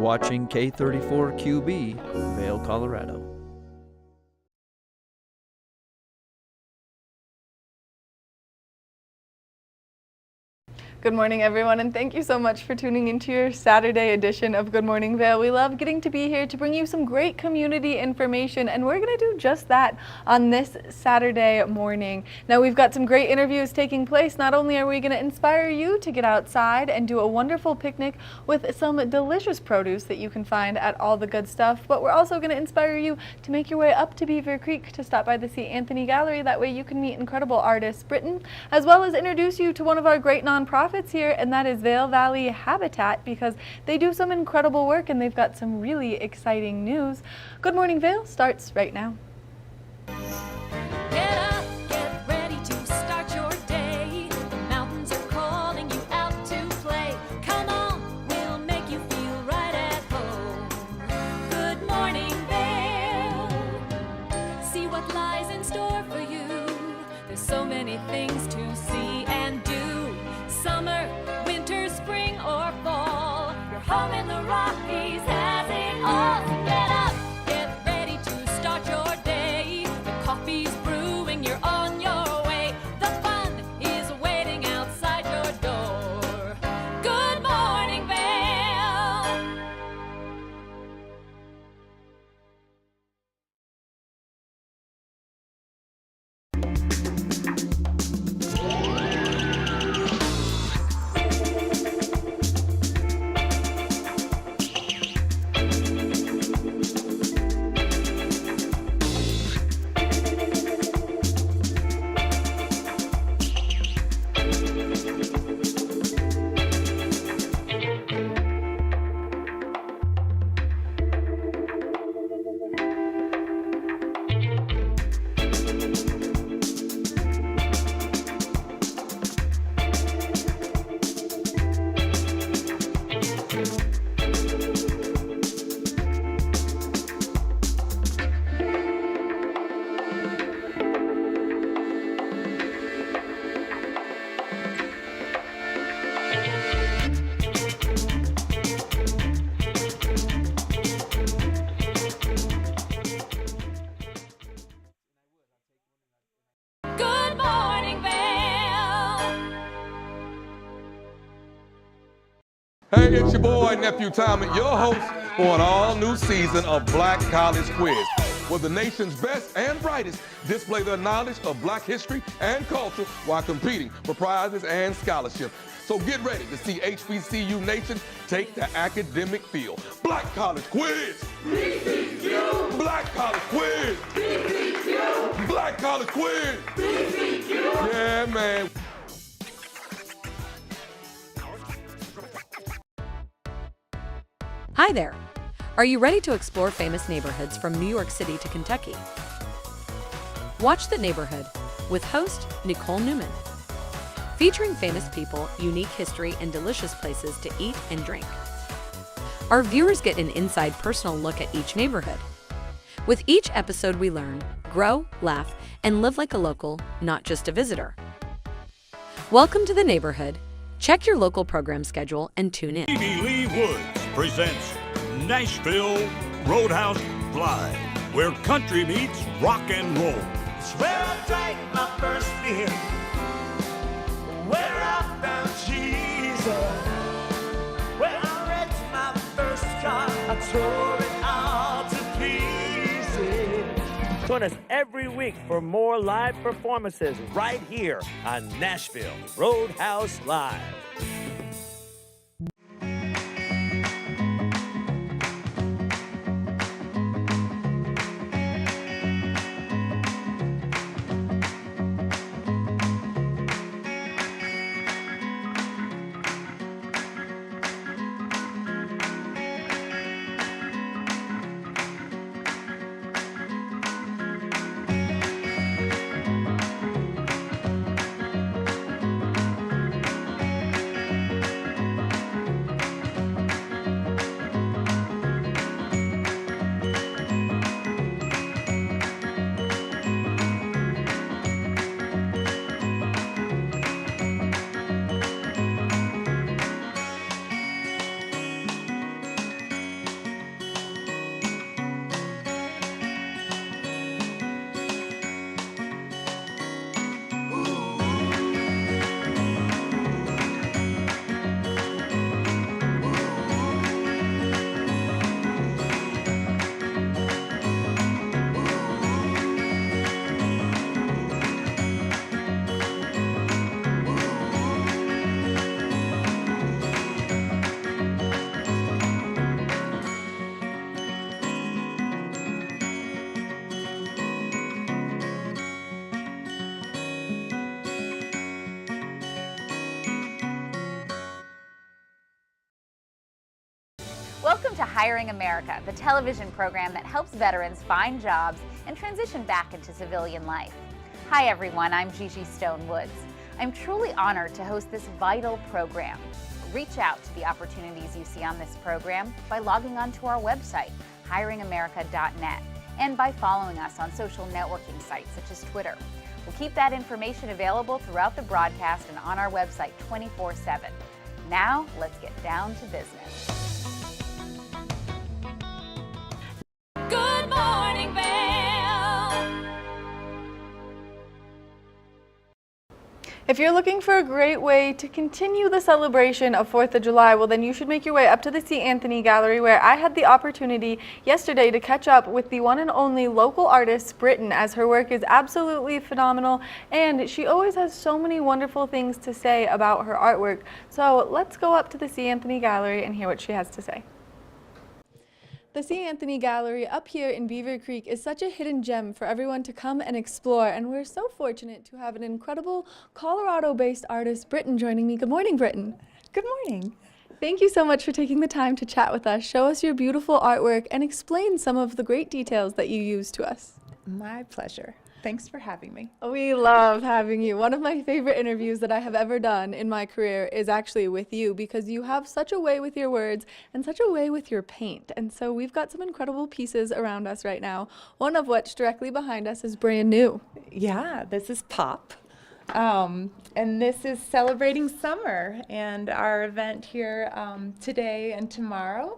watching K34QB, Vail, Colorado. Good morning, everyone, and thank you so much for tuning into your Saturday edition of Good Morning Vail. We love getting to be here to bring you some great community information, and we're going to do just that on this Saturday morning. Now, we've got some great interviews taking place. Not only are we going to inspire you to get outside and do a wonderful picnic with some delicious produce that you can find at All the Good Stuff, but we're also going to inspire you to make your way up to Beaver Creek to stop by the St. Anthony Gallery. That way you can meet incredible artist Britain, as well as introduce you to one of our great nonprofits here, and that is Vail Valley Habitat, because they do some incredible work and they've got some really exciting news. Good Morning Vail starts right now. Get up, get ready to start your day. The mountains are calling you out to play. Come on, we'll make you feel right at home. Good morning, Vail. See what lies in store for you. There's so many things to see and do. Summer, winter, spring, or fall. Your home in the Rockies has it all. Get up, get ready to start your day. The coffee's brewing, you're on your way. The fun is waiting outside your door. Good morning, Vail. Good morning, Vail. Hey, it's your boy, Nephew Tommy, your host for an all-new season of Black College Quiz, where the nation's best and brightest display their knowledge of Black history and culture while competing for prizes and scholarships. So get ready to see HBCU Nation take the academic field. Black College Quiz! BCQ! Black College Quiz! BCQ! Black College Quiz! BCQ! Yeah, man. Hi there! Are you ready to explore famous neighborhoods from New York City to Kentucky? Watch The Neighborhood with host Nicole Newman. Featuring famous people, unique history, and delicious places to eat and drink. Our viewers get an inside personal look at each neighborhood. With each episode we learn, grow, laugh, and live like a local, not just a visitor. Welcome to The Neighborhood. Check your local program schedule and tune in. Stevie Lee Woods presents Nashville Roadhouse Live, where country meets rock and roll. It's where I drank my first beer, where I found Jesus, where I wrecked my first car, I tore it all to pieces. Join us every week for more live performances right here on Nashville Roadhouse Live. Welcome to Hiring America, the television program that helps veterans find jobs and transition back into civilian life. Hi everyone, I'm Gigi Stone Woods. I'm truly honored to host this vital program. Reach out to the opportunities you see on this program by logging on to our website, hiringamerica.net, and by following us on social networking sites such as Twitter. We'll keep that information available throughout the broadcast and on our website 24/7. Now, let's get down to business. Good morning, Vail. If you're looking for a great way to continue the celebration of 4th of July, well then you should make your way up to the C. Anthony Gallery, where I had the opportunity yesterday to catch up with the one and only local artist, Britton, as her work is absolutely phenomenal and she always has so many wonderful things to say about her artwork. So let's go up to the C. Anthony Gallery and hear what she has to say. The C. Anthony Gallery up here in Beaver Creek is such a hidden gem for everyone to come and explore, and we're so fortunate to have an incredible Colorado-based artist, Britton, joining me. Good morning, Britton. Good morning. Thank you so much for taking the time to chat with us, show us your beautiful artwork, and explain some of the great details that you use to us. My pleasure. Thanks for having me. We love having you. One of my favorite interviews that I have ever done in my career is actually with you, because you have such a way with your words and such a way with your paint. And so we've got some incredible pieces around us right now, one of which directly behind us is brand new. Yeah, this is Pop. And this is celebrating summer and our event here today and tomorrow.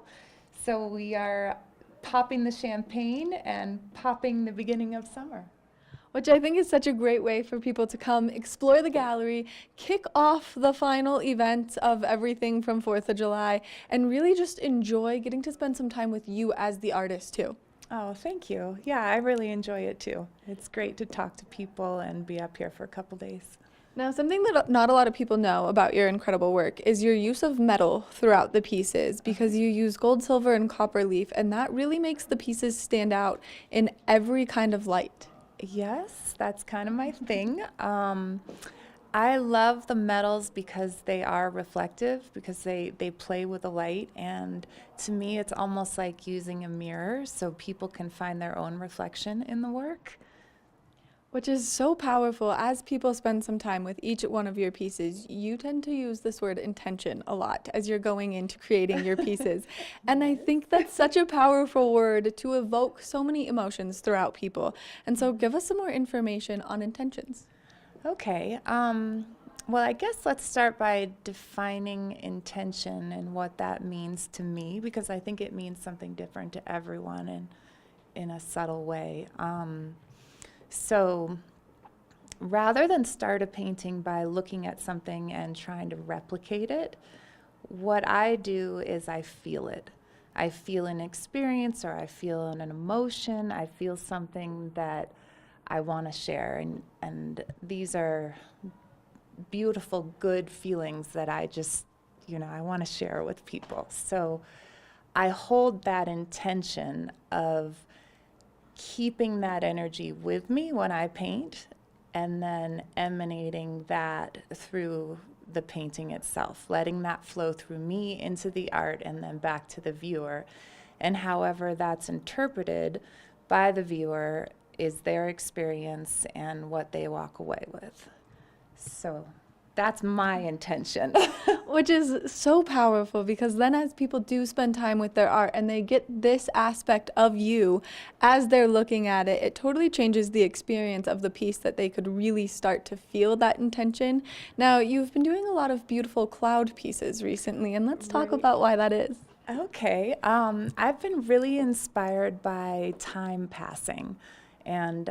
So we are popping the champagne and popping the beginning of summer. Which I think is such a great way for people to come explore the gallery, kick off the final event of everything from 4th of July, and really just enjoy getting to spend some time with you as the artist too. Oh, thank you. Yeah, I really enjoy it too. It's great to talk to people and be up here for a couple days. Now, something that not a lot of people know about your incredible work is your use of metal throughout the pieces, because you use gold, silver, and copper leaf, and that really makes the pieces stand out in every kind of light. Yes, that's kind of my thing. I love the metals because they are reflective, because they play with the light, and to me it's almost like using a mirror so people can find their own reflection in the work. Which is so powerful. As people spend some time with each one of your pieces, you tend to use this word intention a lot as you're going into creating your pieces. And I think that's such a powerful word to evoke so many emotions throughout people. And so give us some more information on intentions. Okay. Well, I guess let's start by defining intention and what that means to me, because I think it means something different to everyone and in a subtle way. So rather than start a painting by looking at something and trying to replicate it, what I do is I feel it. I feel an experience, or I feel an emotion. I feel something that I want to share. And these are beautiful, good feelings that I just, I want to share with people. So I hold that intention of keeping that energy with me when I paint, and then emanating that through the painting itself, letting that flow through me into the art and then back to the viewer. And however that's interpreted by the viewer is their experience and what they walk away with. So that's my intention. Which is so powerful, because then as people do spend time with their art and they get this aspect of you as they're looking at it, it totally changes the experience of the piece, that they could really start to feel that intention. Now, you've been doing a lot of beautiful cloud pieces recently, and let's talk about why that is. Okay. I've been really inspired by time passing, and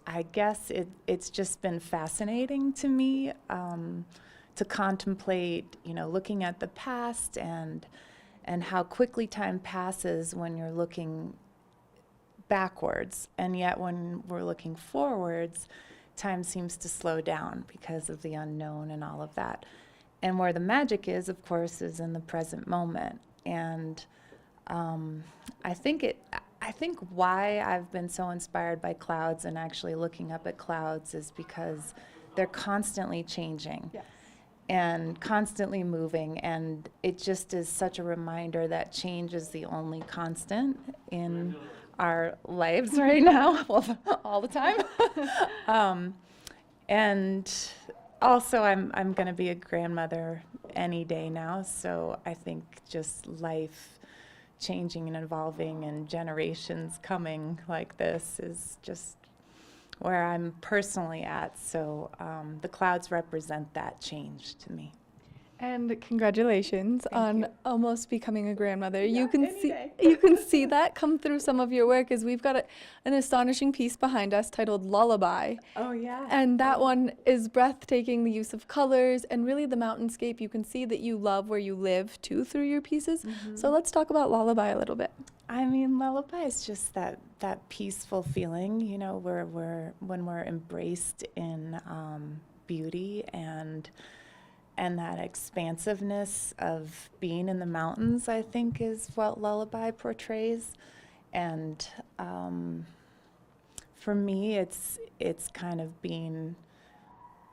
I guess it's just been fascinating to me to contemplate, looking at the past and how quickly time passes when you're looking backwards. And yet when we're looking forwards, time seems to slow down because of the unknown and all of that. And where the magic is, of course, is in the present moment. And I think why I've been so inspired by clouds and actually looking up at clouds is because they're constantly changing. Yes. and constantly moving. And it just is such a reminder that change is the only constant in our lives right now, well, all the time. And also, I'm going to be a grandmother any day now, so I think just life changing and evolving and generations coming like this is just where I'm personally at. So the clouds represent that change to me. And congratulations on you. almost becoming a grandmother. Yeah, you can any see day. you can see that come through some of your work, as we've got an astonishing piece behind us titled Lullaby. Oh, yeah. And that one is breathtaking, the use of colors and really the mountainscape. You can see that you love where you live too through your pieces. So let's talk about Lullaby a little bit. I mean, lullaby is just that peaceful feeling, you know, where when we're embraced in beauty and that expansiveness of being in the mountains, I think, is what lullaby portrays. And for me, it's kind of being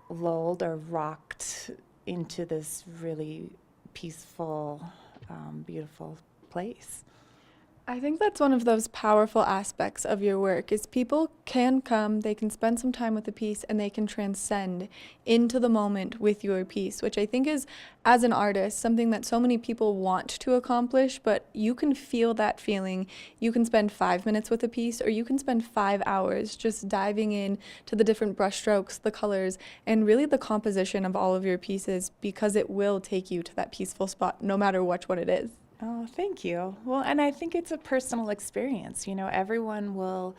lulled or rocked into this really peaceful, beautiful place. I think that's one of those powerful aspects of your work is people can come, they can spend some time with the piece, and they can transcend into the moment with your piece, which I think is, as an artist, something that so many people want to accomplish, but you can feel that feeling. You can spend 5 minutes with a piece, or you can spend 5 hours just diving in to the different brushstrokes, the colors, and really the composition of all of your pieces, because it will take you to that peaceful spot, no matter which one it is. Oh, thank you. Well, and I think it's a personal experience. You know, everyone will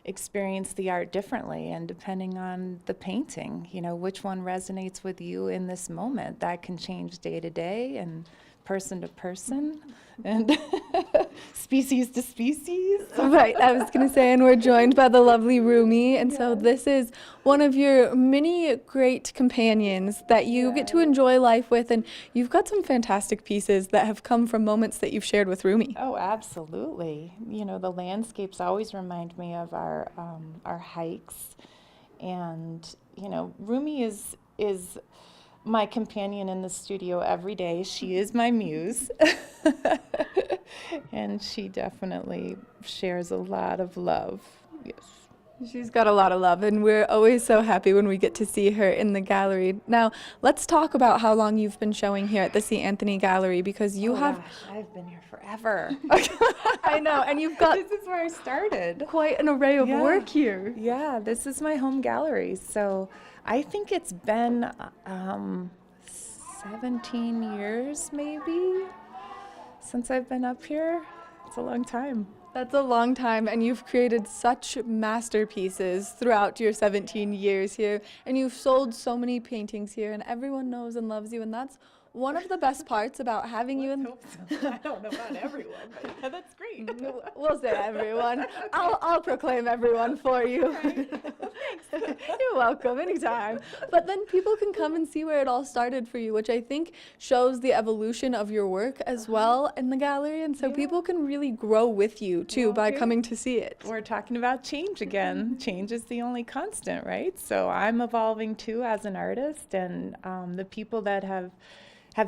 experience the art differently, and depending on the painting, you know, which one resonates with you in this moment, that can change day to day and person to person and species to species. Right, I was going to say, and we're joined by the lovely Rumi, and so this is one of your many great companions that you get to enjoy life with, and you've got some fantastic pieces that have come from moments that you've shared with Rumi. Oh, absolutely. You know, the landscapes always remind me of our hikes, and you know, Rumi is my companion in the studio every day. She is my muse. And she definitely shares a lot of love. Yes. She's got a lot of love, and we're always so happy when we get to see her in the gallery. Now, let's talk about how long you've been showing here at the St. Anthony Gallery, because you have... Gosh, I've been here forever. I know, and you've got This is where I started. quite an array of work here. Yeah, this is my home gallery. So I think it's been 17 years maybe since I've been up here. It's a long time. That's a long time, and you've created such masterpieces throughout your 17 years here, and you've sold so many paintings here, and everyone knows and loves you, and that's one of the best parts about having you in... I don't know about everyone, but that's great. We'll say everyone. I'll proclaim everyone for you. Thanks. You're welcome, anytime. But then people can come and see where it all started for you, which I think shows the evolution of your work as well in the gallery, and so people can really grow with you too by coming to see it. We're talking about change again. Change is the only constant, right? So I'm evolving too as an artist, and the people that have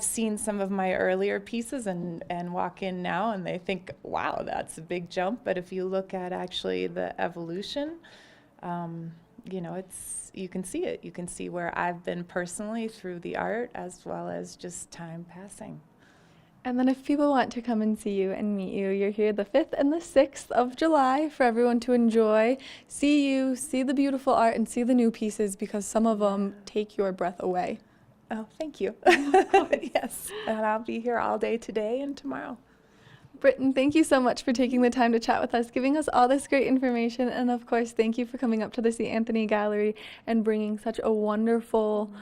seen some of my earlier pieces and walk in now and they think, wow, that's a big jump. But if you look at actually the evolution, you know, you can see it. You can see where I've been personally through the art as well as just time passing. And then if people want to come and see you and meet you, you're here the 5th and the 6th of July for everyone to enjoy, see you, see the beautiful art, and see the new pieces, because some of them take your breath away. Oh, thank you. Yes, and I'll be here all day today and tomorrow. Britton, thank you so much for taking the time to chat with us, giving us all this great information, and of course, thank you for coming up to the St. Anthony Gallery and bringing such a wonderful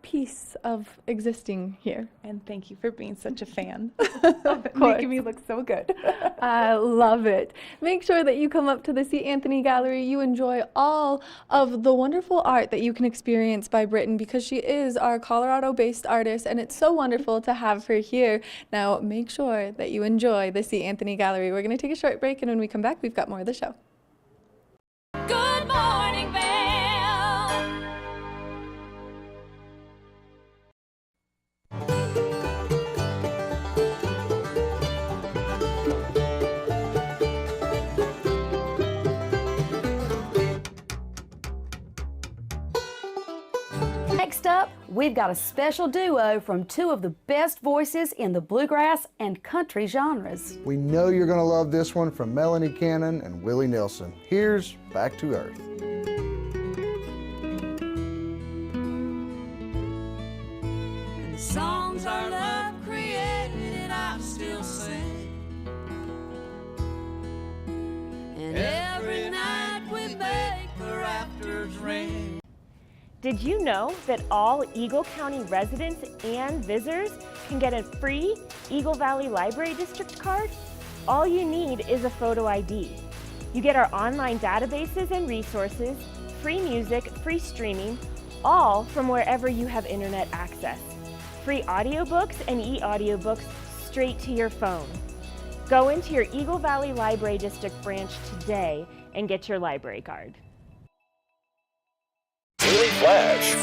piece of existing here. And thank you for being such a fan. Of course. Making me look so good. I love it. Make sure that you come up to the St. Anthony Gallery. You enjoy all of the wonderful art that you can experience by Britton, because she is our Colorado-based artist, and it's so wonderful to have her here. Now, make sure that you enjoy the St. Anthony Gallery. We're going to take a short break, and when we come back, we've got more of the show. Good morning, Vail. we've got a special duo from two of the best voices in the bluegrass and country genres. We know you're going to love this one from Melanie Cannon and Willie Nelson. Here's Back to Earth. And the songs our love created, I still sing. And every night we make the rafters ring. Did you know that all Eagle County residents and visitors can get a free Eagle Valley Library District card? All you need is a photo ID. You get our online databases and resources, free music, free streaming, all from wherever you have internet access. Free audiobooks and e-audiobooks straight to your phone. Go into your Eagle Valley Library District branch today and get your library card. Daily Flash.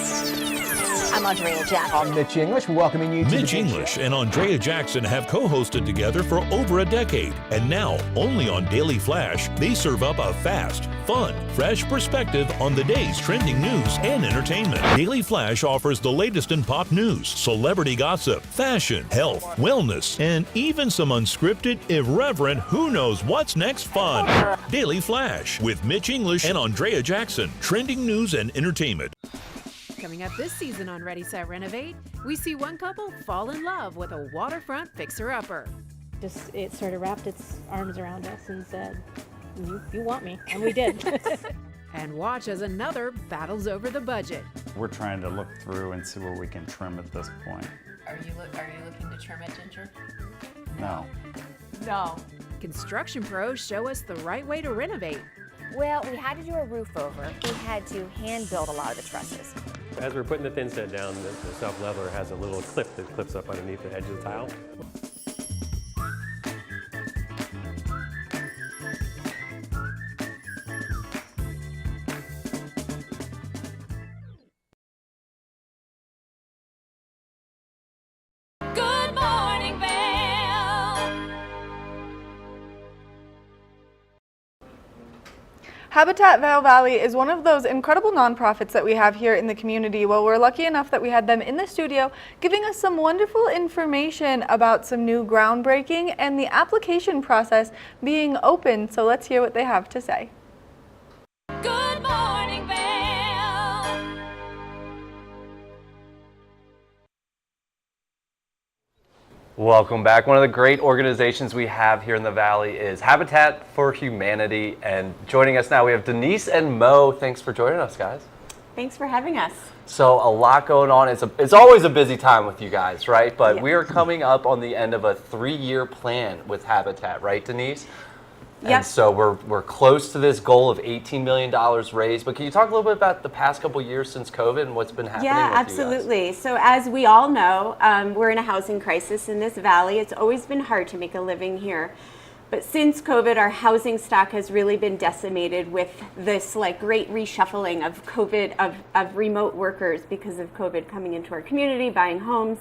I'm Andrea Jackson. I'm Mitch English, welcoming you to Mitch English and Andrea Jackson have co-hosted together for over a decade. And now, only on Daily Flash, they serve up a fast, fun, fresh perspective on the day's trending news and entertainment. Daily Flash offers the latest in pop news, celebrity gossip, fashion, health, wellness, and even some unscripted, irreverent, who knows what's next fun. Daily Flash with Mitch English and Andrea Jackson. Trending news and entertainment. Coming up this season on Ready, Set, Renovate, we see one couple fall in love with a waterfront fixer-upper. It sort of wrapped its arms around us and said, you want me, and we did. And watch as another battles over the budget. We're trying to look through and see where we can trim at this point. Are you looking to trim it, Ginger? No. No. Construction pros show us the right way to renovate. Well, we had to do a roof over. We had to hand build a lot of the trusses. As we're putting the thin set down, the self-leveler has a little clip that clips up underneath the edge of the tile. Good morning, Vail. Habitat Vail Valley is one of those incredible nonprofits that we have here in the community. Well, we're lucky enough that we had them in the studio giving us some wonderful information about some new groundbreaking and the application process being open. So let's hear what they have to say. Good morning, Vail. Welcome back. One of the great organizations we have here in the Valley is Habitat for Humanity, and joining us now we have Denise and Mo. Thanks for joining us, guys. Thanks for having us. So a lot going on. It's always a busy time with you guys, right? But we are coming up on the end of a 3-year plan with Habitat, right, Denise? Yep. And so we're close to this goal of $18 million raised. But can you talk a little bit about the past couple of years since COVID and what's been happening with you guys? Absolutely. So as we all know, we're in a housing crisis in this valley. It's always been hard to make a living here. But since COVID, our housing stock has really been decimated with this great reshuffling of COVID, of remote workers because of COVID coming into our community, buying homes.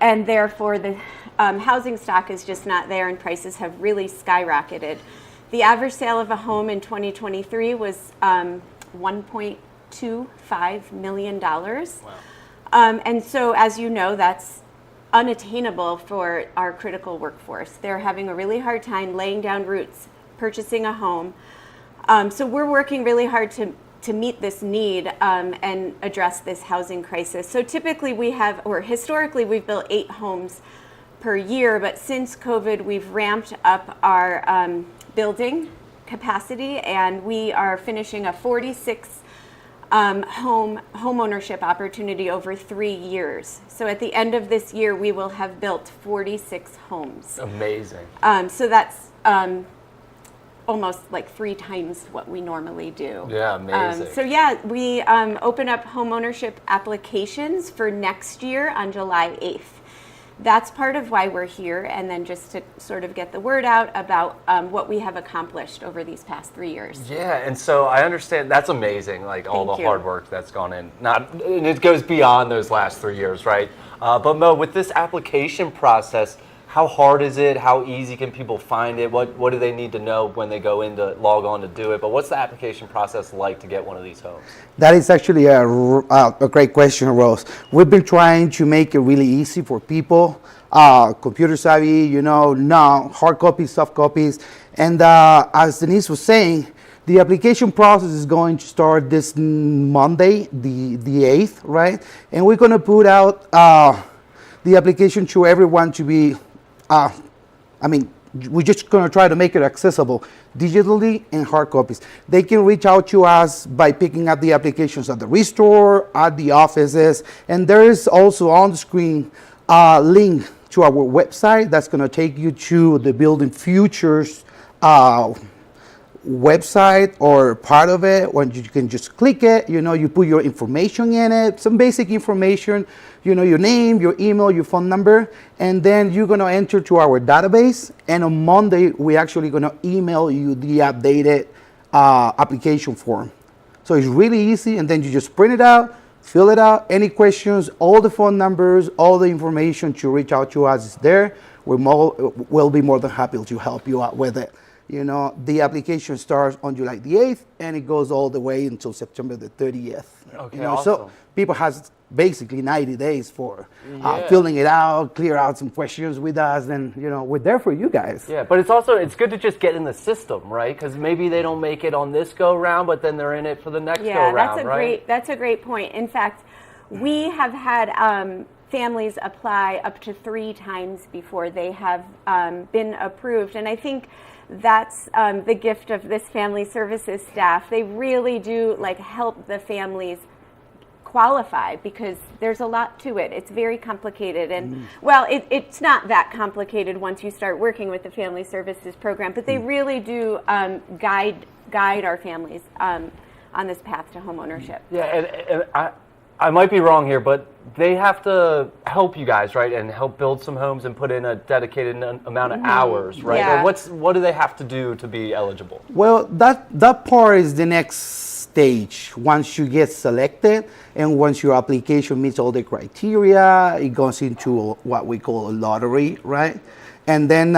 And therefore the housing stock is just not there and prices have really skyrocketed. The average sale of a home in 2023 was $1.25 million. Wow. And so as you know, that's unattainable for our critical workforce. They're having a really hard time laying down roots, purchasing a home. So we're working really hard to meet this need and address this housing crisis. So typically historically we've built 8 homes per year, but since COVID we've ramped up our building capacity and we are finishing a 46 home ownership opportunity over 3 years. So at the end of this year we will have built 46 homes. Amazing. So that's almost 3 times what we normally do. Yeah, amazing. So we open up home ownership applications for next year on July 8th. That's part of why we're here, and then just to sort of get the word out about what we have accomplished over these past 3 years. Yeah, and so I understand that's amazing, all the hard work that's gone in. And it goes beyond those last 3 years, right? But Mo, with this application process, how hard is it? How easy can people find it? What do they need to know when they go in to log on to do it? But what's the application process like to get one of these homes? That is actually a great question, Rose. We've been trying to make it really easy for people, computer savvy, no hard copies, soft copies. And as Denise was saying, the application process is going to start this Monday, the 8th, right? And we're going to put out the application to everyone to be, we're just going to try to make it accessible digitally and hard copies. They can reach out to us by picking up the applications at the restore, at the offices, and there is also on the screen a link to our website that's going to take you to the Building Futures website or part of it, when you can just click it, you put your information in it, some basic information, your name, your email, your phone number, and then you're going to enter to our database, and on Monday we're actually going to email you the updated application form. So it's really easy, and then you just print it out, fill it out. Any questions, all the phone numbers, all the information to reach out to us is there. We'll be more than happy to help you out with it. The application starts on July the 8th, and it goes all the way until September the 30th. Okay, So people has basically 90 days for filling it out, clear out some questions with us, and we're there for you guys. Yeah, but it's good to just get in the system, right? Because maybe they don't make it on this go round, but then they're in it for the next go round, right? That's a great point. In fact, we have had families apply up to 3 times before they have been approved, and I think that's the gift of this family services staff. They really do help the families qualify, because there's a lot to it. It's very complicated, and it's not that complicated once you start working with the family services program, but they really do guide our families on this path to home ownership. Yeah, and I might be wrong here, but they have to help you guys, right, and help build some homes and put in a dedicated amount of hours, right? Yeah. Or what do they have to do to be eligible? Well, that part is the next stage. Once you get selected and once your application meets all the criteria, it goes into what we call a lottery, right? And then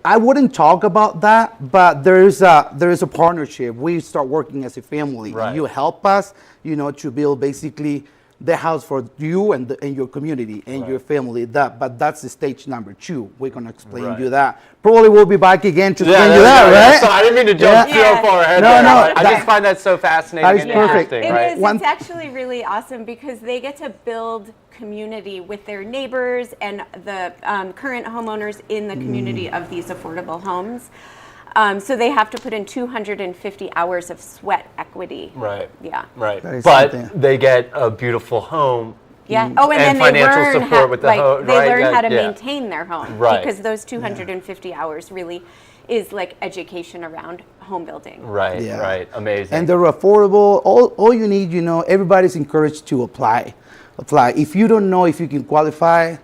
I wouldn't talk about that, but there is a partnership. We start working as a family. Right. You help us, to build basically the house for you and your community and your family. But that's the stage number 2. We're gonna explain you that. Probably we'll be back again to explain you that, right? So I didn't mean to jump so far ahead. I just find that so fascinating and interesting. It is. It's actually really awesome because they get to build community with their neighbors and the current homeowners in the community of these affordable homes. So they have to put in 250 hours of sweat equity. Right. Yeah. Right. But they get a beautiful home. Yeah. Oh, and then financial they learn support with the home. They learn how to maintain their home. Right. Because those 250 hours really is like education around home building. Right. Yeah. Right. Amazing. And they're affordable. All you need, everybody's encouraged to apply. If you don't know if you can qualify,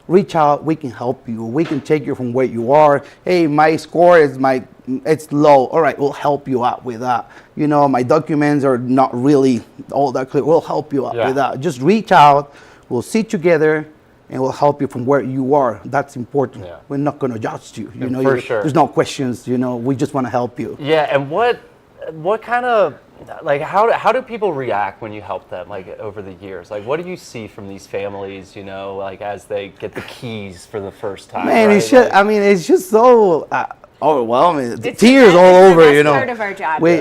reach out. We can help you. We can take you from where you are. Hey, my score is it's low. All right, we'll help you out with that. My documents are not really all that clear. We'll help you out with that. Just reach out. We'll sit together and we'll help you from where you are. That's important. Yeah. We're not going to judge you. For sure. There's no questions. We just want to help you. Yeah, and what kind of how do people react when you help them over the years? What do you see from these families, as they get the keys for the first time? Man, right? it's just so overwhelming. Tears all over, It's part of our job. We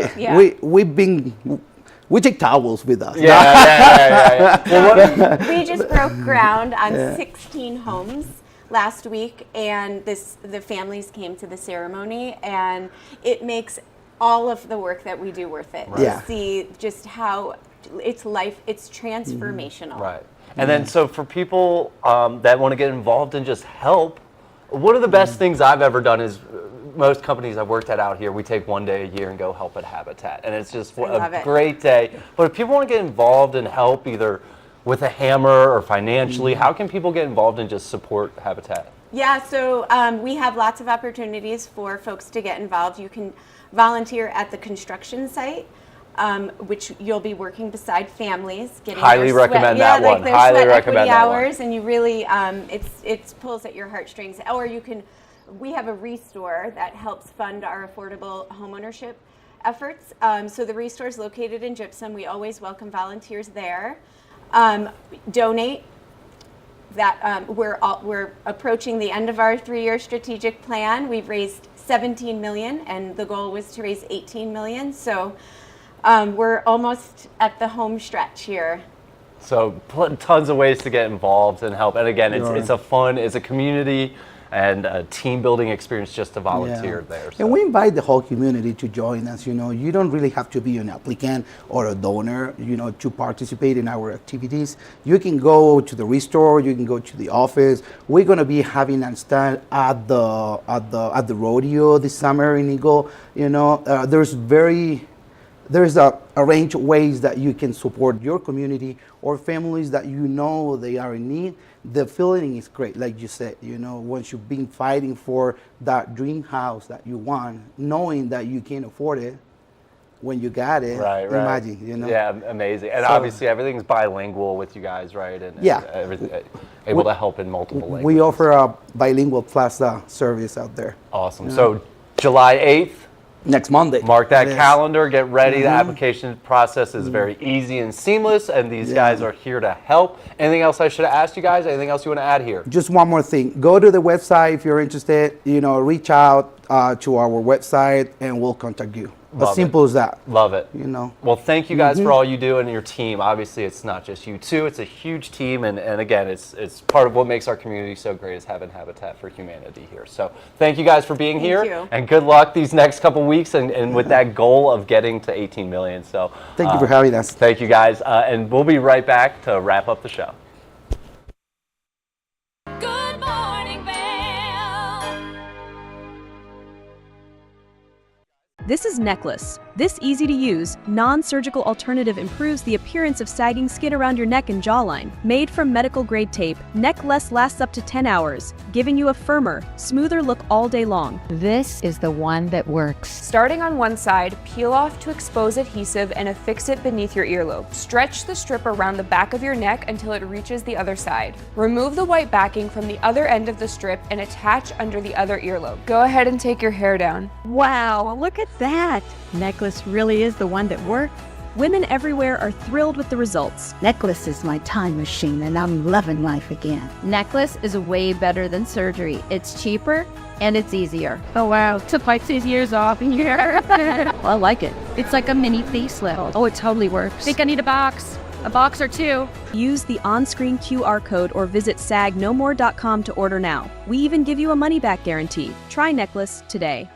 take towels with us. Yeah. Well, we just broke ground on 16 homes last week, and the families came to the ceremony, and it makes all of the work that we do worth it. To see just how it's transformational. Right. And then so for people that want to get involved and just help, one of the best things I've ever done is most companies I've worked at out here, we take one day a year and go help at Habitat. And it's just a great day. But if people want to get involved and help either with a hammer or financially, how can people get involved and just support Habitat? Yeah, so we have lots of opportunities for folks to get involved. You can volunteer at the construction site. which you'll be working beside families, getting Highly their recommend sweat, that yeah, one. like their Highly sweat recommend equity that one. hours, and you really it pulls at your heartstrings. Or you can, we have a Restore that helps fund our affordable homeownership efforts. So the Restore is located in Gypsum. We always welcome volunteers there. Donate. That we're approaching the end of our 3-year strategic plan. We've raised $17 million, and the goal was to raise $18 million. So we're almost at the home stretch here. So tons of ways to get involved and help. And again, it's a community and a team building experience just to volunteer there. So. And we invite the whole community to join us. You don't really have to be an applicant or a donor, to participate in our activities. You can go to the Restore, you can go to the office. We're going to be having a stand at the rodeo this summer in Eagle. There's a range of ways that you can support your community or families that they are in need. The feeling is great, like you said, once you've been fighting for that dream house that you want, knowing that you can't afford it, when you got it, imagine, Yeah, amazing. And obviously everything's bilingual with you guys, right? And everything, able to help in multiple languages. We offer a bilingual plaza service out there. Awesome. So July 8th. Next Monday. Mark that calendar, get ready. The application process is very easy and seamless, and these guys are here to help. Anything else I should have asked you guys? Anything else you want to add here? Just one more thing. Go to the website if you're interested. Reach out to our website and we'll contact you. As simple as that. Love it. Well, thank you guys for all you do and your team. Obviously, it's not just you two. It's a huge team. And again, it's part of what makes our community so great is having Habitat for Humanity here. So thank you guys for being here. You. And good luck these next couple weeks and with that goal of getting to 18 million. So thank you for having us. Thank you guys. And we'll be right back to wrap up the show. Good morning, Vail. This is Necklace. This easy-to-use, non-surgical alternative improves the appearance of sagging skin around your neck and jawline. Made from medical-grade tape, Necklace lasts up to 10 hours, giving you a firmer, smoother look all day long. This is the one that works. Starting on one side, peel off to expose adhesive and affix it beneath your earlobe. Stretch the strip around the back of your neck until it reaches the other side. Remove the white backing from the other end of the strip and attach under the other earlobe. Go ahead and take your hair down. Wow, look at that! Necklace really is the one that works. Women everywhere are thrilled with the results. Necklace is my time machine and I'm loving life again. Necklace is way better than surgery. It's cheaper and it's easier. Oh wow, took like 6 years off in here. Well, I like it. It's like a mini facelift. Oh, it totally works. Think I need a box or two. Use the on-screen QR code or visit sagnomore.com to order now. We even give you a money-back guarantee. Try Necklace today.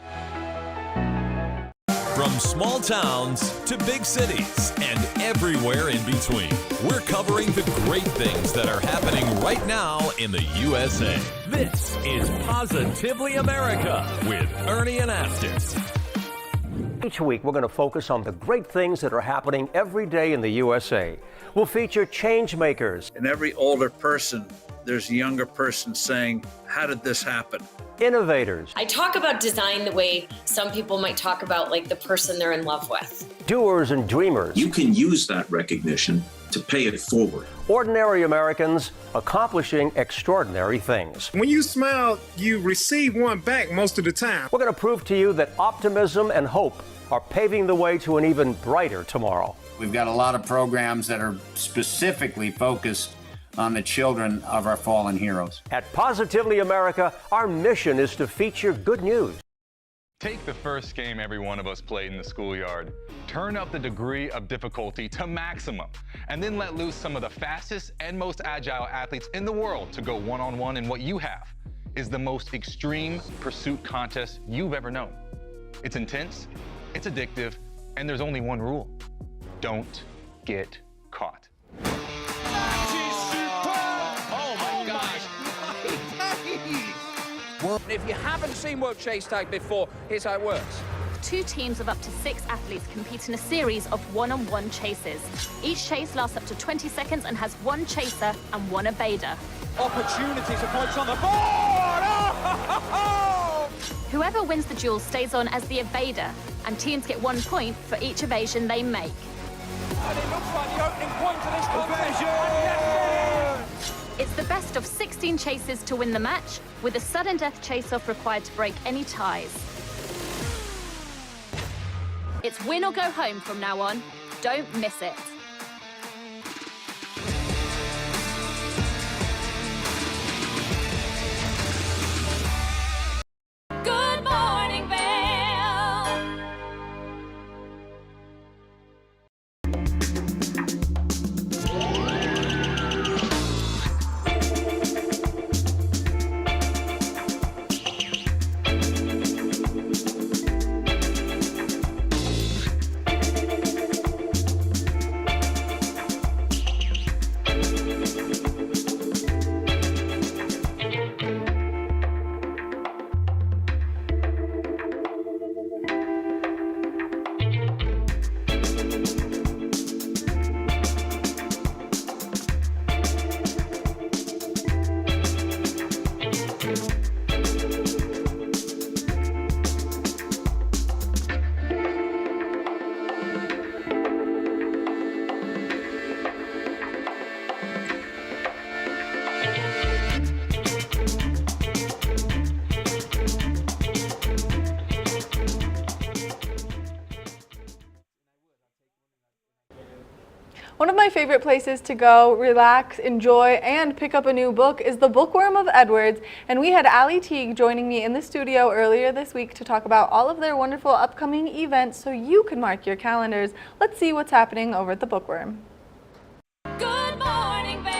From small towns to big cities and everywhere in between, we're covering the great things that are happening right now in the USA. This is Positively America with Ernie and Astis. Each week, we're going to focus on the great things that are happening every day in the USA. We'll feature change makers. In every older person, there's a younger person saying, how did this happen? Innovators. I talk about design the way some people might talk about like the person they're in love with. Doers and dreamers. You can use that recognition to pay it forward. Ordinary Americans accomplishing extraordinary things. When you smile, you receive one back most of the time. We're going to prove to you that optimism and hope are paving the way to an even brighter tomorrow. We've got a lot of programs that are specifically focused on the children of our fallen heroes. At Positively America, our mission is to feature good news. Take the first game every one of us played in the schoolyard. Turn up the degree of difficulty to maximum, and then let loose some of the fastest and most agile athletes in the world to go one-on-one in what you have is the most extreme pursuit contest you've ever known. It's intense, it's addictive, and there's only one rule. Don't get caught. If you haven't seen World Chase Tag before, here's how it works. 2 teams of up to 6 athletes compete in a series of one-on-one chases. Each chase lasts up to 20 seconds and has 1 chaser and 1 evader. Opportunities of points on the board! Oh! Whoever wins the duel stays on as the evader, and teams get 1 point for each evasion they make. And it looks like the opening point of this contest. And yes, It's the best of 16 chases to win the match, with a sudden death chase-off required to break any ties. It's win or go home from now on. Don't miss it. Good morning, Vail. One of my favorite places to go, relax, enjoy, and pick up a new book is the Bookworm of Edwards. And we had Allie Teague joining me in the studio earlier this week to talk about all of their wonderful upcoming events so you can mark your calendars. Let's see what's happening over at the Bookworm. Good morning, Vail.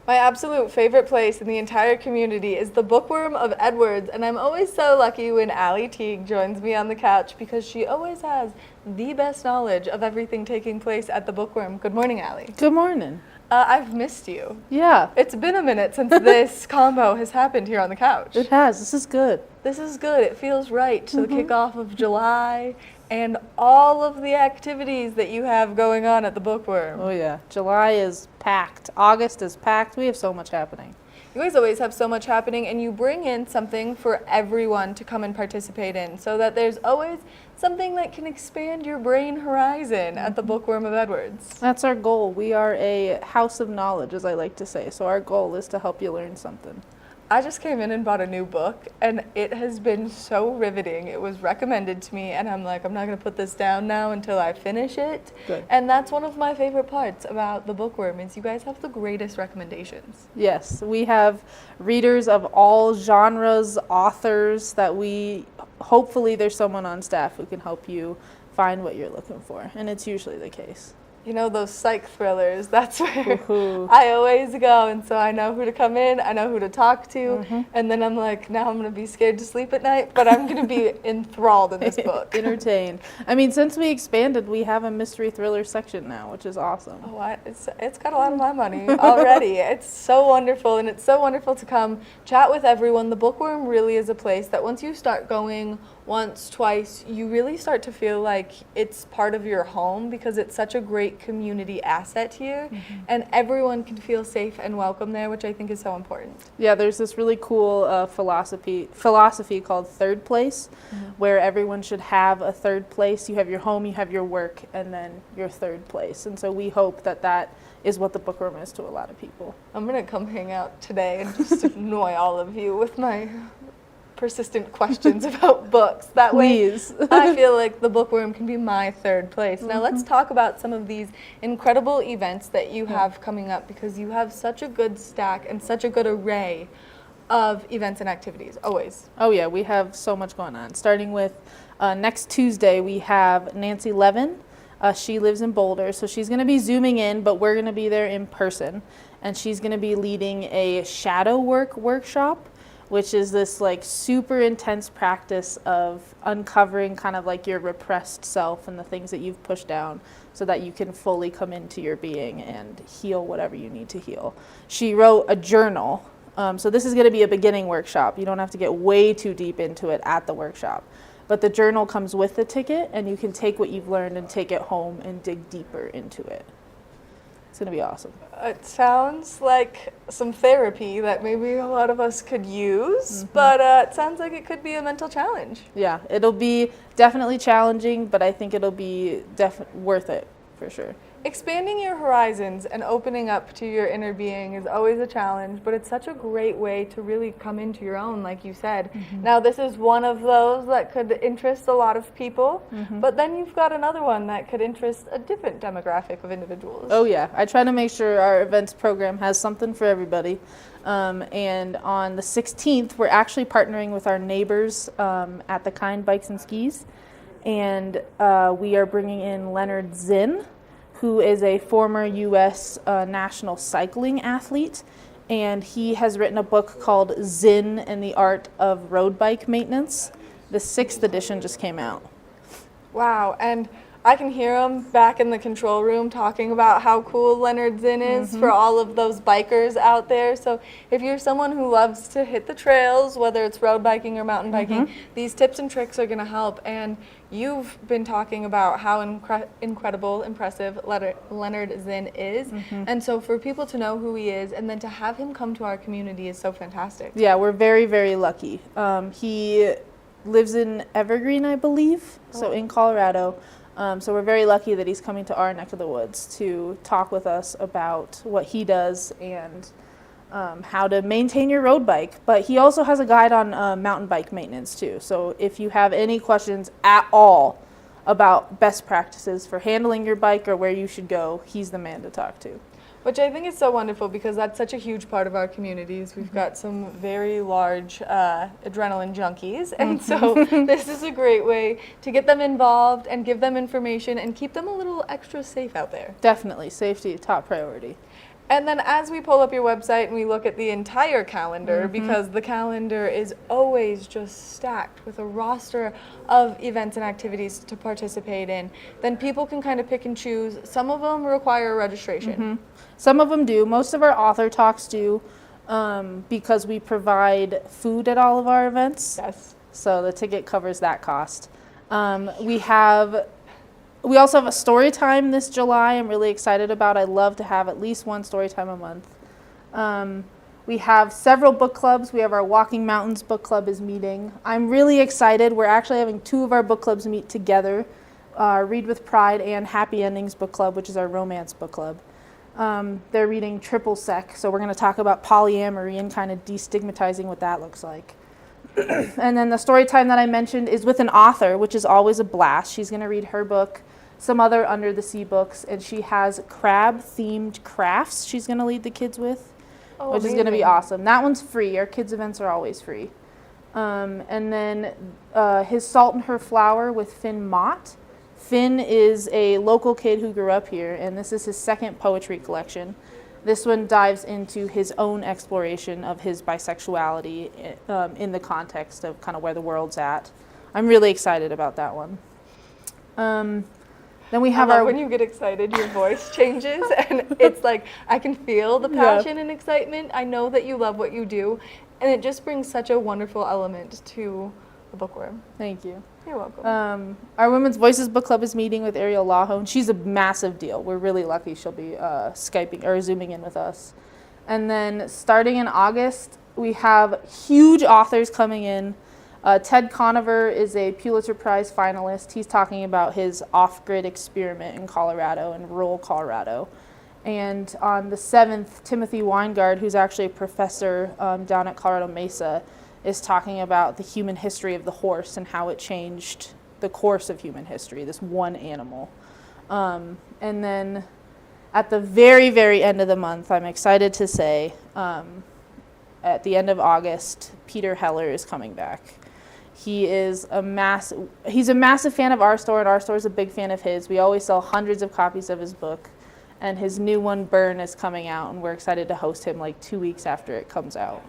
My absolute favorite place in the entire community is the Bookworm of Edwards, and I'm always so lucky when Allie Teague joins me on the couch because she always has the best knowledge of everything taking place at the Bookworm. Good morning, Allie. Good morning. I've missed you. Yeah. It's been a minute since this combo has happened here on the couch. It has. This is good. This is good. It feels right to the kickoff of July and all of the activities that you have going on at the Bookworm. Oh yeah. July is packed. August is packed. We have so much happening. You guys always have so much happening, and you bring in something for everyone to come and participate in so that there's always something that can expand your brain horizon at the Bookworm of Edwards. That's our goal. We are a house of knowledge, as I like to say. So our goal is to help you learn something. I just came in and bought a new book, and it has been so riveting. It was recommended to me, and I'm like, I'm not going to put this down now until I finish it. Good. And that's one of my favorite parts about the Bookworm is you guys have the greatest recommendations. Yes, we have readers of all genres, authors that hopefully there's someone on staff who can help you find what you're looking for, and it's usually the case. You know, those psych thrillers, that's where I always go, and so I know who to come in, I know who to talk to, and then I'm like, now I'm going to be scared to sleep at night, but I'm going to be enthralled in this book. Entertained. I mean, since we expanded, we have a mystery thriller section now, which is awesome. Oh, it's got a lot of my money already. It's so wonderful, and it's so wonderful to come chat with everyone. The Bookworm really is a place that once you start going once, twice, you really start to feel like it's part of your home because it's such a great community asset here, and everyone can feel safe and welcome there, which I think is so important. Yeah, there's this really cool philosophy called third place, where everyone should have a third place. You have your home, you have your work, and then your third place. And so we hope that that is what the Bookworm is to a lot of people. I'm going to come hang out today and just annoy all of you with my persistent questions about books. That way, I feel like the Bookworm can be my third place. Now let's talk about some of these incredible events that you have coming up, because you have such a good stack and such a good array of events and activities, always. Oh yeah, we have so much going on. Starting with next Tuesday, we have Nancy Levin. She lives in Boulder, so she's going to be Zooming in, but we're going to be there in person. And she's going to be leading a shadow work workshop, which is this like super intense practice of uncovering kind of like your repressed self and the things that you've pushed down so that you can fully come into your being and heal whatever you need to heal. She wrote a journal. So this is going to be a beginning workshop. You don't have to get way too deep into it at the workshop. But the journal comes with the ticket, and you can take what you've learned and take it home and dig deeper into it. It's going to be awesome. It sounds like some therapy that maybe a lot of us could use, but it sounds like it could be a mental challenge. Yeah, it'll be definitely challenging, but I think it'll be worth it for sure. Expanding your horizons and opening up to your inner being is always a challenge, but it's such a great way to really come into your own, like you said. Now, this is one of those that could interest a lot of people, but then you've got another one that could interest a different demographic of individuals. Oh yeah, I try to make sure our events program has something for everybody. And on the 16th, we're actually partnering with our neighbors at the Kind Bikes and Skis, and we are bringing in Leonard Zinn, who is a former U.S. national cycling athlete, and he has written a book called Zinn and the Art of Road Bike Maintenance. The 6th edition just came out. Wow, and I can hear him back in the control room talking about how cool Leonard Zinn is for all of those bikers out there. So if you're someone who loves to hit the trails, whether it's road biking or mountain biking, these tips and tricks are going to help. And you've been talking about how impressive Leonard Zinn is. And so for people to know who he is and then to have him come to our community is so fantastic. Yeah, we're very, very lucky. He lives in Evergreen, I believe, so in Colorado. So we're very lucky that he's coming to our neck of the woods to talk with us about what he does and how to maintain your road bike. But he also has a guide on mountain bike maintenance too. So if you have any questions at all about best practices for handling your bike or where you should go, he's the man to talk to. Which I think is so wonderful because that's such a huge part of our communities. We've got some very large adrenaline junkies, and so this is a great way to get them involved and give them information and keep them a little extra safe out there. Definitely, safety, top priority. And then as we pull up your website and we look at the entire calendar, because the calendar is always just stacked with a roster of events and activities to participate in, then people can kind of pick and choose. Some of them require registration. Some of them do. Most of our author talks do because we provide food at all of our events. Yes. So the ticket covers that cost. We also have a story time this July I'm really excited about. I love to have at least one story time a month. We have several book clubs. We have our Walking Mountains book club is meeting. I'm really excited. We're actually having 2 of our book clubs meet together, Read with Pride and Happy Endings book club, which is our romance book club. They're reading Triple Sec, so we're going to talk about polyamory and kind of destigmatizing what that looks like. And then the story time that I mentioned is with an author, which is always a blast. She's going to read her book, some other Under the Sea books, and she has crab-themed crafts she's going to lead the kids with, which is going to be awesome. That one's free. Our kids' events are always free. And then His Salt and Her Flower with Finn Mott. Finn is a local kid who grew up here, and this is his 2nd poetry collection. This one dives into his own exploration of his bisexuality in the context of kind of where the world's at. I'm really excited about that one. Then we have when you get excited, your voice changes, and it's like I can feel the passion and excitement. I know that you love what you do, and it just brings such a wonderful element to the bookworm. Thank you. You're welcome. Our Women's Voices book club is meeting with Ariel Laho, and she's a massive deal. We're really lucky she'll be Skyping or Zooming in with us. And then starting in August, we have huge authors coming in. Ted Conover is a Pulitzer Prize finalist. He's talking about his off-grid experiment in Colorado, in rural Colorado. And on the 7th, Timothy Weingard, who's actually a professor down at Colorado Mesa, is talking about the human history of the horse and how it changed the course of human history, this one animal. And then at the very, very end of the month, I'm excited to say, at the end of August, Peter Heller is coming back. He's a massive fan of our store, and our store is a big fan of his. We always sell hundreds of copies of his book, and his new one, Burn, is coming out, and we're excited to host him like 2 weeks after it comes out.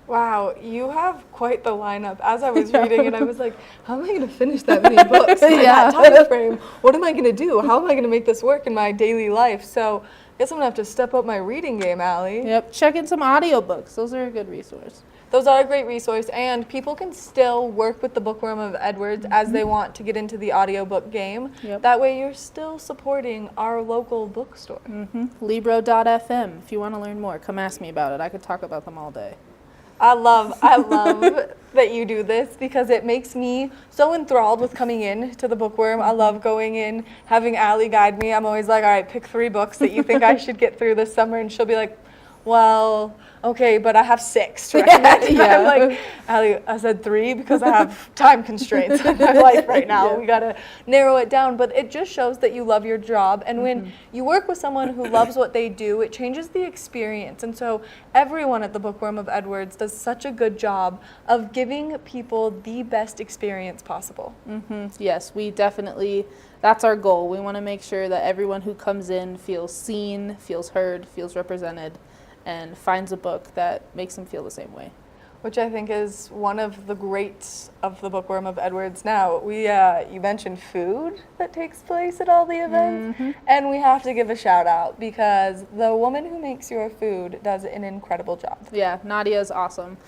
Wow, you have quite the lineup. As I was reading it, I was like, how am I going to finish that many books in that time frame? What am I going to do? How am I going to make this work in my daily life? So I guess I'm going to have to step up my reading game, Allie. Yep, check in some audiobooks. Those are a good resource. those are a great resource, and people can still work with the Bookworm of Edwards as they want to get into the audiobook game. That way you're still supporting our local bookstore. Libro.fm. If you want to learn more, come ask me about it. I could talk about them all day. I love that you do this because it makes me so enthralled with coming in to the Bookworm. I love going in, having Allie guide me. I'm always like, all right, pick 3 books that you think I should get through this summer, and she'll be like, well, okay, but I have 6 to recommend. I'm like, Allie, I said 3 because I have time constraints in my life right now. We gotta narrow it down. But it just shows that you love your job. And when you work with someone who loves what they do, it changes the experience. And so everyone at the Bookworm of Edwards does such a good job of giving people the best experience possible. Yes, we definitely, that's our goal. We want to make sure that everyone who comes in feels seen, feels heard, feels represented, and finds a book that makes them feel the same way. Which I think is one of the greats of the Bookworm of Edwards now. You mentioned food that takes place at all the events, and we have to give a shout out because the woman who makes your food does an incredible job. Yeah, Nadia is awesome.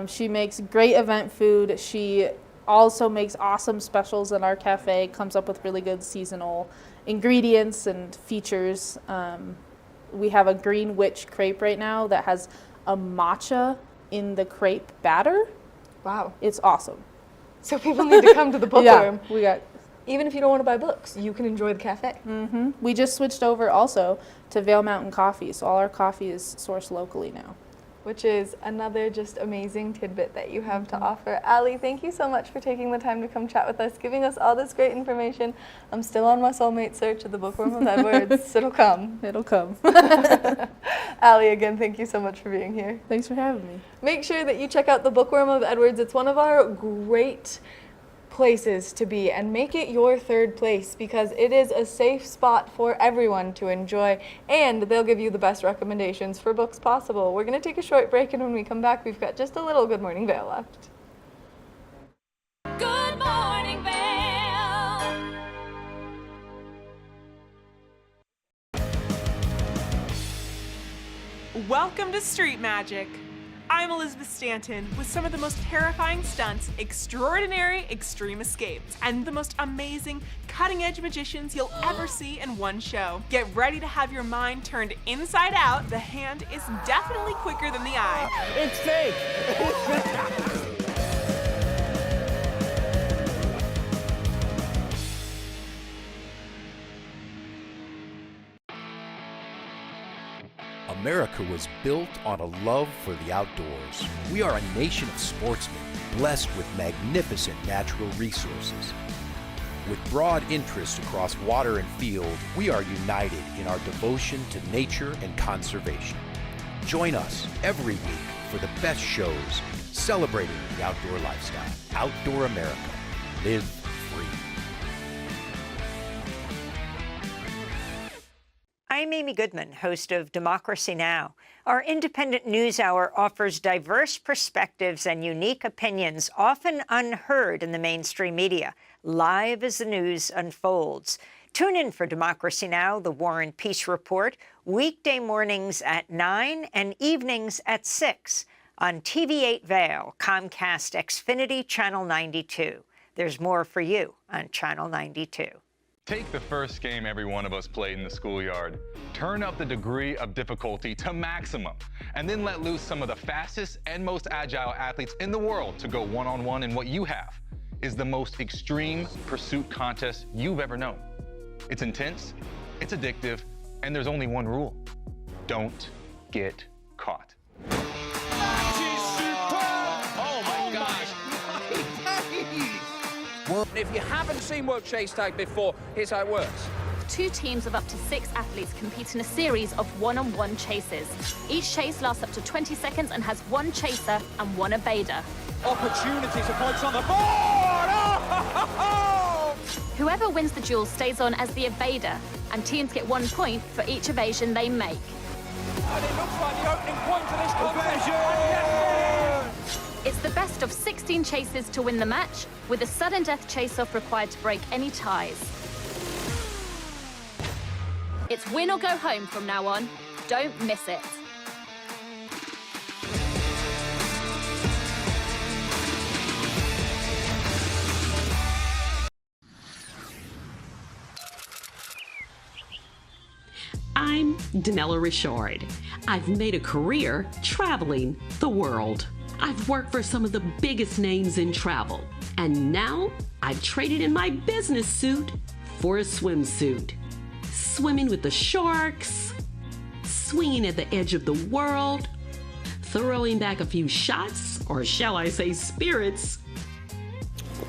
She makes great event food. She also makes awesome specials in our cafe, comes up with really good seasonal ingredients and features. We have a green witch crepe right now that has a matcha in the crepe batter. Wow. It's awesome. So people need to come to the Bookworm. Yeah, even if you don't want to buy books, you can enjoy the cafe. We just switched over also to Vail Mountain Coffee, so all our coffee is sourced locally now. Which is another just amazing tidbit that you have to offer. Allie, thank you so much for taking the time to come chat with us, giving us all this great information. I'm still on my soulmate search of the Bookworm of Edwards. It'll come. It'll come. Allie, again, thank you so much for being here. Thanks for having me. Make sure that you check out the Bookworm of Edwards. It's one of our great places to be, and make it your 3rd place because it is a safe spot for everyone to enjoy, and they'll give you the best recommendations for books possible. We're going to take a short break, and when we come back, we've got just a little Good Morning Vail left. Good morning, Vail. Welcome to Street Magic. I'm Elizabeth Stanton with some of the most terrifying stunts, extraordinary extreme escapes, and the most amazing cutting-edge magicians you'll ever see in one show. Get ready to have your mind turned inside out. The hand is definitely quicker than the eye. It's fake. America was built on a love for the outdoors. We are a nation of sportsmen, blessed with magnificent natural resources. With broad interests across water and field, we are united in our devotion to nature and conservation. Join us every week for the best shows celebrating the outdoor lifestyle. Outdoor America. Live free. I'm Amy Goodman, host of Democracy Now! Our independent news hour offers diverse perspectives and unique opinions, often unheard in the mainstream media, live as the news unfolds. Tune in for Democracy Now!, the War and Peace Report, weekday mornings at 9 and evenings at 6 on TV8 Vail, Comcast Xfinity Channel 92. There's more for you on Channel 92. Take the first game every one of us played in the schoolyard. Turn up the degree of difficulty to maximum, and then let loose some of the fastest and most agile athletes in the world to go one-on-one in what you have is the most extreme pursuit contest you've ever known. It's intense, it's addictive, and there's only one rule. Don't get caught. Oh my gosh. If you haven't seen World Chase Tag before, here's how it works. 2 teams of up to 6 athletes compete in a series of one-on-one chases. Each chase lasts up to 20 seconds and has 1 chaser and 1 evader. Opportunities for points on the board! Oh! Whoever wins the duel stays on as the evader, and teams get 1 point for each evasion they make. And it looks like the opening point for this contest. Yes, It's the best of 16 chases to win the match, with a sudden death chase-off required to break any ties. It's win or go home from now on. Don't miss it. I'm Danella Richard. I've made a career traveling the world. I've worked for some of the biggest names in travel, and now I've traded in my business suit for a swimsuit. Swimming with the sharks, swinging at the edge of the world, throwing back a few shots, or shall I say spirits.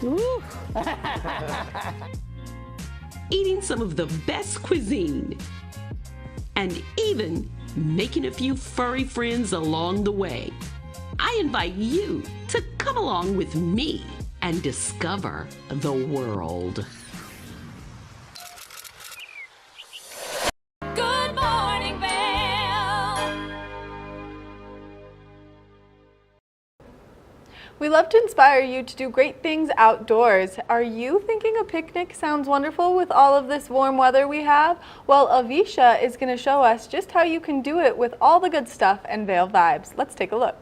Woo. Eating some of the best cuisine, and even making a few furry friends along the way. I invite you to come along with me and discover the world. Good morning, Vail. We love to inspire you to do great things outdoors. Are you thinking a picnic sounds wonderful with all of this warm weather we have? Well, Avisha is going to show us just how you can do it with all the good stuff and Vail vibes. Let's take a look.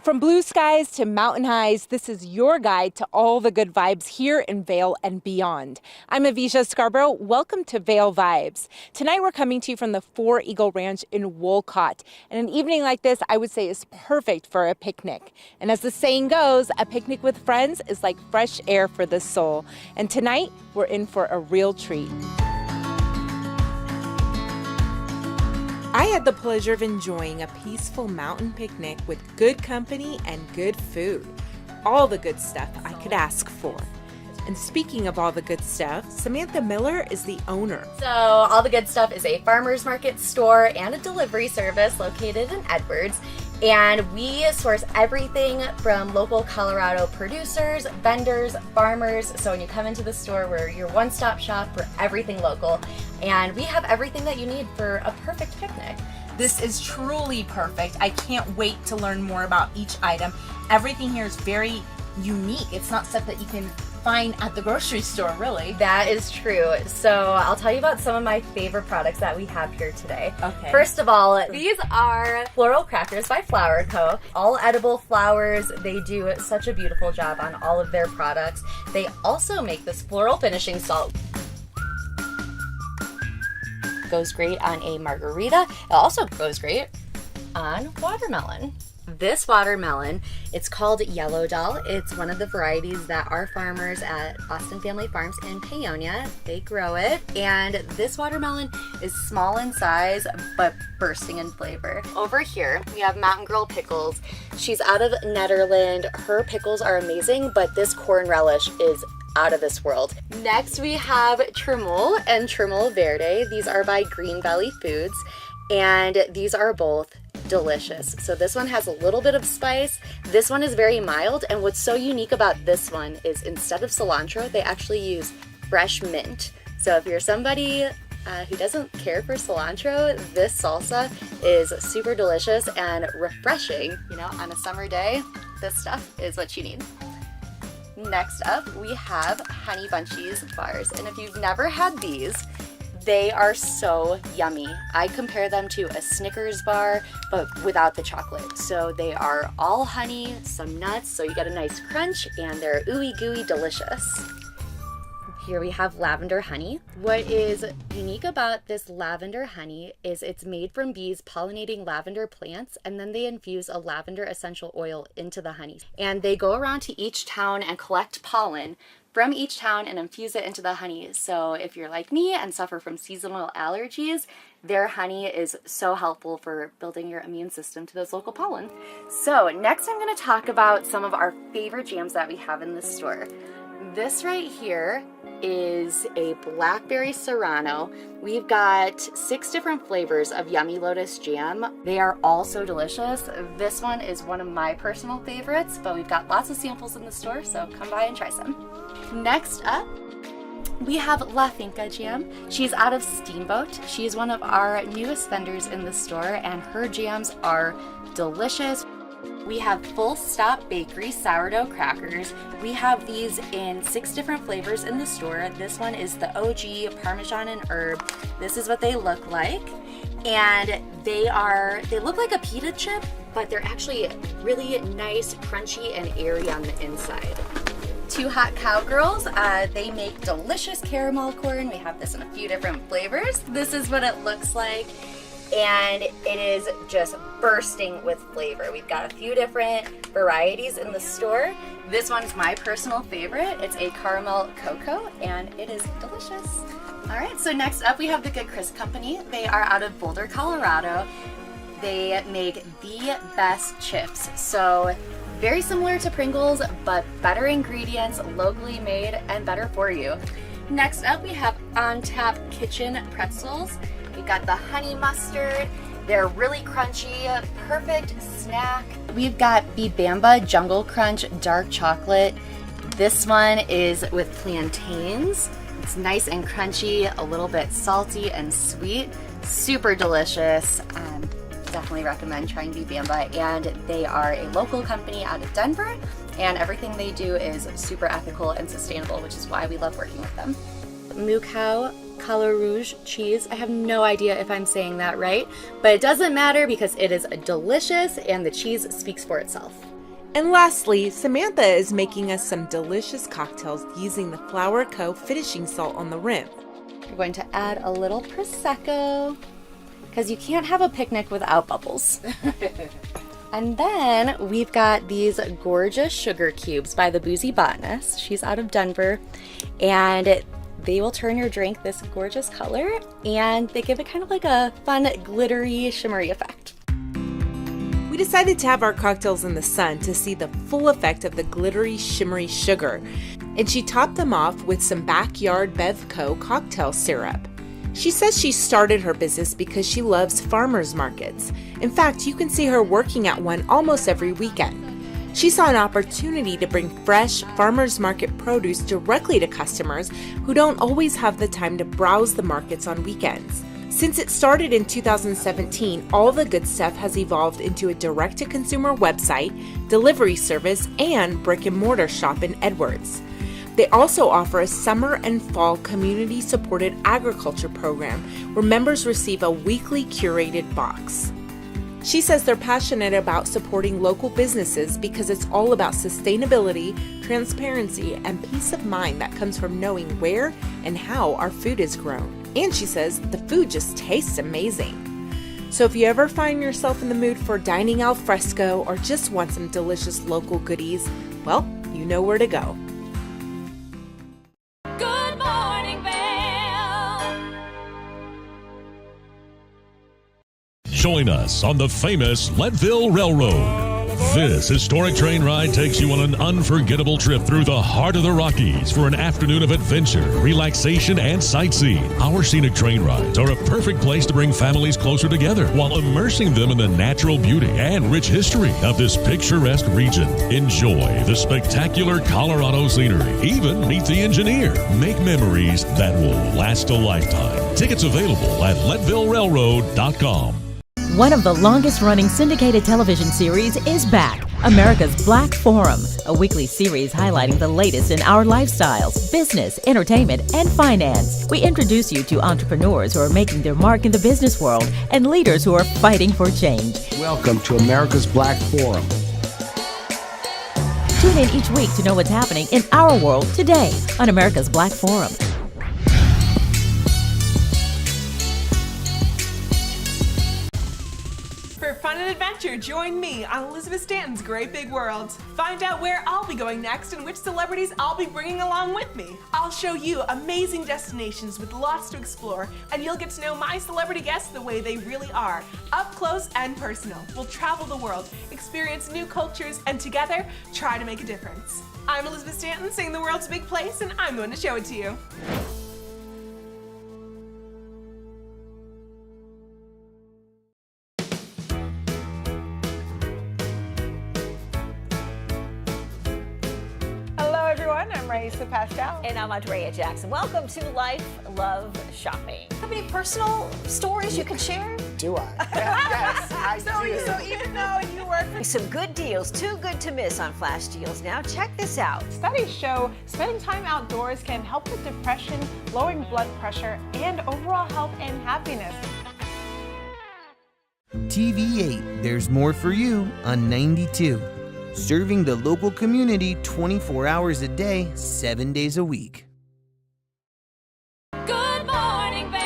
From blue skies to mountain highs, this is your guide to all the good vibes here in Vail and beyond. I'm Avisha Scarborough. Welcome to Vail Vibes. Tonight we're coming to you from the Four Eagle Ranch in Wolcott. And an evening like this, I would say, is perfect for a picnic. And as the saying goes, a picnic with friends is like fresh air for the soul. And tonight, we're in for a real treat. I had the pleasure of enjoying a peaceful mountain picnic with good company and good food. All the good stuff I could ask for. And speaking of all the good stuff, Samantha Miller is the owner. So All the Good Stuff is a farmer's market store and a delivery service located in Edwards. And we source everything from local Colorado producers, vendors, farmers. So when you come into the store, we're your one-stop shop for everything local. And we have everything that you need for a perfect picnic. This is truly perfect. I can't wait to learn more about each item. Everything here is very unique. It's not stuff that you can find at the grocery store, really. That is true. So I'll tell you about some of my favorite products that we have here today. Okay. First of all, these are floral crackers by Flower Co. All edible flowers. They do such a beautiful job on all of their products. They also make this floral finishing salt. Goes great on a margarita. It also goes great on watermelon. This watermelon, it's called Yellow Doll. It's one of the varieties that our farmers at Austin Family Farms in Paonia, they grow it. And this watermelon is small in size, but bursting in flavor. Over here, we have Mountain Girl Pickles. She's out of Netherlands. Her pickles are amazing, but this corn relish is out of this world. Next, we have Tremol and Tremol Verde. These are by Green Valley Foods, and these are both delicious. So this one has a little bit of spice. This one is very mild, and what's so unique about this one is instead of cilantro, they actually use fresh mint. So if you're somebody who doesn't care for cilantro, this salsa is super delicious and refreshing. You know, on a summer day, this stuff is what you need. Next up, we have Honey Bunchies bars, and if you've never had these, they are so yummy. I compare them to a Snickers bar, but without the chocolate. So they are all honey, some nuts, so you get a nice crunch, and they're ooey gooey delicious. Here we have lavender honey. What is unique about this lavender honey is it's made from bees pollinating lavender plants, and then they infuse a lavender essential oil into the honey. And they go around to each town and collect pollen from each town and infuse it into the honey. So if you're like me and suffer from seasonal allergies, their honey is so helpful for building your immune system to those local pollen. So next I'm gonna talk about some of our favorite jams that we have in the store. This right here is a blackberry serrano. We've got 6 different flavors of Yummy Lotus jam. They are all so delicious. This one is one of my personal favorites, but we've got lots of samples in the store, so come by and try some. Next up, we have La Finca jam. She's out of Steamboat. She's one of our newest vendors in the store, and her jams are delicious. We have Full Stop Bakery sourdough crackers. We have these in 6 different flavors in the store. This one is the OG Parmesan and herb. This is what they look like. And they look like a pita chip, but they're actually really nice, crunchy, and airy on the inside. Two Hot Cowgirls, they make delicious caramel corn. We have this in a few different flavors. This is what it looks like, and it is just bursting with flavor. We've got a few different varieties in the store. This one's my personal favorite. It's a caramel cocoa, and it is delicious. All right, so next up we have the Good Crisp Company. They are out of Boulder, Colorado. They make the best chips. So very similar to Pringles, but better ingredients, locally made, and better for you. Next up, we have On Tap Kitchen Pretzels. We've got the honey mustard. They're really crunchy, perfect snack. We've got Bibamba Jungle Crunch Dark Chocolate. This one is with plantains. It's nice and crunchy, a little bit salty and sweet. Super delicious. Definitely recommend trying Bibamba, and they are a local company out of Denver, and everything they do is super ethical and sustainable, which is why we love working with them. Moo Cow Color Rouge cheese. I have no idea if I'm saying that right, but it doesn't matter because it is delicious and the cheese speaks for itself. And lastly, Samantha is making us some delicious cocktails using the Flour Co. finishing salt on the rim. We're going to add a little Prosecco, because you can't have a picnic without bubbles. And then we've got these gorgeous sugar cubes by the Boozy Botanist. She's out of Denver, and they will turn your drink this gorgeous color, and they give it kind of like a fun, glittery, shimmery effect. We decided to have our cocktails in the sun to see the full effect of the glittery, shimmery sugar, and she topped them off with some Backyard Bevco cocktail syrup. She says she started her business because she loves farmers markets. In fact, you can see her working at one almost every weekend. She saw an opportunity to bring fresh farmers market produce directly to customers who don't always have the time to browse the markets on weekends. Since it started in 2017, All the Good Stuff has evolved into a direct-to-consumer website, delivery service, and brick-and-mortar shop in Edwards. They also offer a summer and fall community-supported agriculture program where members receive a weekly curated box. She says they're passionate about supporting local businesses because it's all about sustainability, transparency, and peace of mind that comes from knowing where and how our food is grown. And she says the food just tastes amazing. So if you ever find yourself in the mood for dining al fresco or just want some delicious local goodies, well, you know where to go. Good morning, Vail. Join us on the famous Leadville Railroad. This historic train ride takes you on an unforgettable trip through the heart of the Rockies for an afternoon of adventure, relaxation, and sightseeing. Our scenic train rides are a perfect place to bring families closer together while immersing them in the natural beauty and rich history of this picturesque region. Enjoy the spectacular Colorado scenery. Even meet the engineer. Make memories that will last a lifetime. Tickets available at LeadvilleRailroad.com. One of the longest-running syndicated television series is back, America's Black Forum, a weekly series highlighting the latest in our lifestyles, business, entertainment, and finance. We introduce you to entrepreneurs who are making their mark in the business world and leaders who are fighting for change. Welcome to America's Black Forum. Tune in each week to know what's happening in our world today on America's Black Forum. For fun and adventure, join me on Elizabeth Stanton's Great Big World. Find out where I'll be going next and which celebrities I'll be bringing along with me. I'll show you amazing destinations with lots to explore, and you'll get to know my celebrity guests the way they really are, up close and personal. We'll travel the world, experience new cultures, and together, try to make a difference. I'm Elizabeth Stanton, saying the world's a big place, and I'm going to show it to you. I'm Raisa Pascal. And I'm Andrea Jackson. Welcome to Life, Love, Shopping. Have any personal stories you can share? Do I? Yes, I do. So even though you work for some good deals, too good to miss on flash deals now, check this out. Studies show spending time outdoors can help with depression, lowering blood pressure, and overall health and happiness. TV8, there's more for you on 92. Serving the local community 24 hours a day, 7 days a week. Good morning, Vail.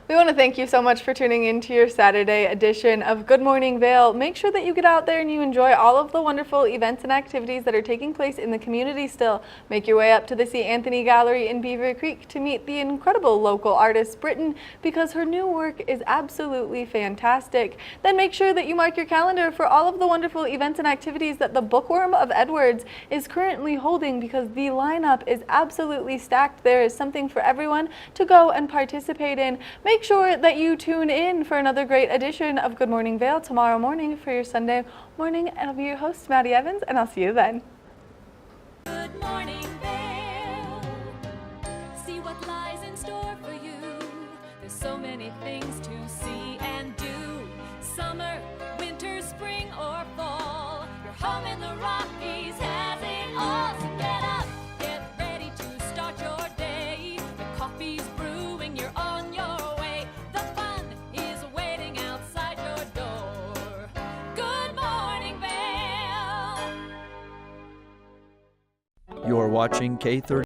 We want to thank you so much for tuning in to your Saturday edition of Good Morning Vail. Make sure that you get out there and you enjoy all of the wonderful events and activities that are taking place in the community still. Make your way up to the C. Anthony Gallery in Beaver Creek to meet the incredible local artist Britton, because her new work is absolutely fantastic. Then make sure that you mark your calendar for all of the wonderful events and activities that the Bookworm of Edwards is currently holding, because the lineup is absolutely stacked. There is something for everyone to go and participate in. Make sure that you tune in for another great edition of Good Morning Vail tomorrow morning for your Sunday morning. And I'll be your host, Maddie Evans, and I'll see you then. Good morning, Vail. See what lies in store for you. There's so many things to see and do. Summer, winter, spring, or fall. Your home in the Rockies has it all. So get up, get ready to start your day. The coffee's brewing, you're on your way. The fun is waiting outside your door. Good morning, Vail. You're watching K30.